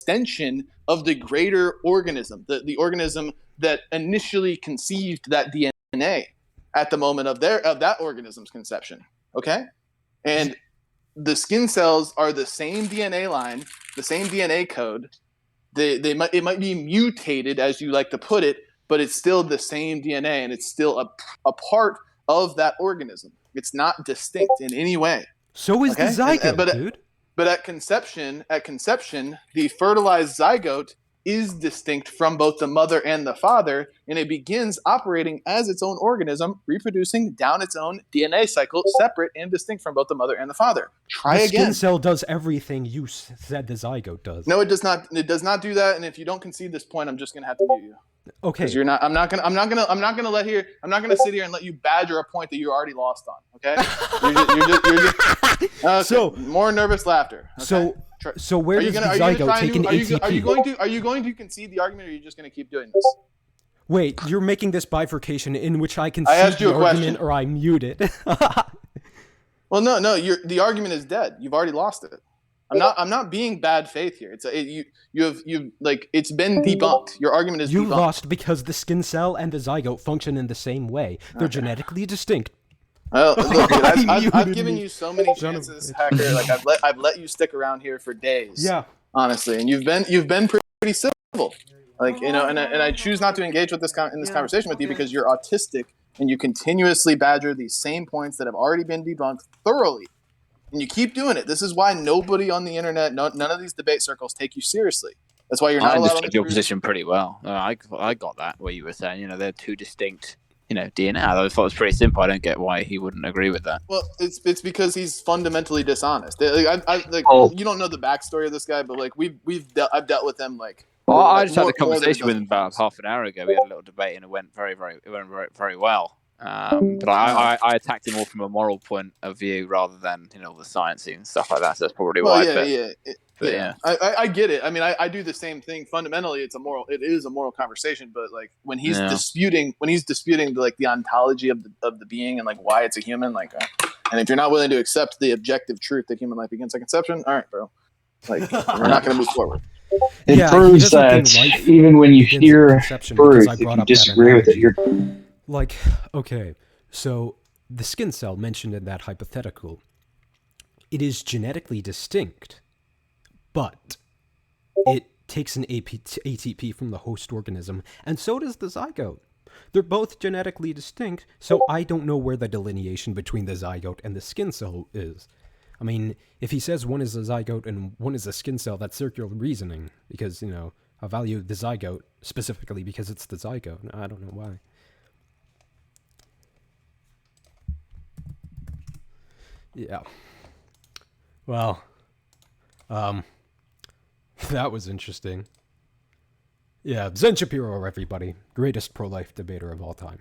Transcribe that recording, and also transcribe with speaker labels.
Speaker 1: extension of the greater organism, the organism that initially conceived that DNA at the moment of that organism's conception. Okay, and the skin cells are the same DNA line, the same DNA code. It might be mutated, as you like to put it, but it's still the same DNA, and it's still a part of that organism. It's not distinct in any way.
Speaker 2: So is the zygote, dude.
Speaker 1: But at conception, the fertilized zygote is distinct from both the mother and the father, and it begins operating as its own organism, reproducing down its own DNA cycle, separate and distinct from both the mother and the father. Try again.
Speaker 2: The skin cell does everything you said the zygote does.
Speaker 1: No, it does not. It does not do that. And if you don't concede this point, I'm just gonna have to mute you.
Speaker 2: Okay.
Speaker 1: You're not. I'm not gonna sit here and let you badger a point that you already lost on. Okay. Okay.
Speaker 2: So
Speaker 1: more nervous laughter. Okay?
Speaker 2: So where does the zygote take an ATP?
Speaker 1: Are you going to concede the argument, or are you just going to keep doing this?
Speaker 2: Wait, you're making this bifurcation in which I concede the argument or I mute it.
Speaker 1: Well, no, the argument is dead. You've already lost it. I'm not being bad faith here. It's it's been debunked. Your argument is
Speaker 2: you
Speaker 1: debunked.
Speaker 2: lost because the skin cell and the zygote function in the same way. They're genetically distinct.
Speaker 1: Well, look, dude, I've given you so many chances, Hacker. Like I've let you stick around here for days.
Speaker 2: Yeah.
Speaker 1: Honestly, and you've been pretty civil. Like, you know, and I choose not to engage with this conversation with you because you're autistic and you continuously badger these same points that have already been debunked thoroughly, and you keep doing it. This is why nobody on the internet, none of these debate circles take you seriously. That's why you're not allowed. I understood
Speaker 3: your position pretty well. I got that where you were saying, you know, they're two distinct. DNA. I thought it was pretty simple. I don't get why he wouldn't agree with that.
Speaker 1: Well, it's because he's fundamentally dishonest. You don't know the backstory of this guy, but like I've dealt with him like.
Speaker 3: Well, I just had a conversation with him about half an hour ago. We had a little debate, and it went very well. But I attacked him more from a moral point of view rather than the sciencey and stuff like that. So that's probably why. Yeah.
Speaker 1: I get it. I mean, I do the same thing. Fundamentally, it is a moral conversation. But like when he's disputing like the ontology of the being and like why it's a human, like, and if you're not willing to accept the objective truth that human life begins at conception, all right, bro, like we're not going to move forward.
Speaker 4: It proves that even when you hear truth, if you disagree with it, you're
Speaker 2: like, okay, so the skin cell mentioned in that hypothetical, it is genetically distinct. But it takes an ATP from the host organism, and so does the zygote. They're both genetically distinct, so I don't know where the delineation between the zygote and the skin cell is. I mean, if he says one is a zygote and one is a skin cell, that's circular reasoning, because, I value the zygote specifically because it's the zygote. I don't know why. Yeah. Well, that was interesting. Yeah, Zen Shapiro, everybody. Greatest pro-life debater of all time.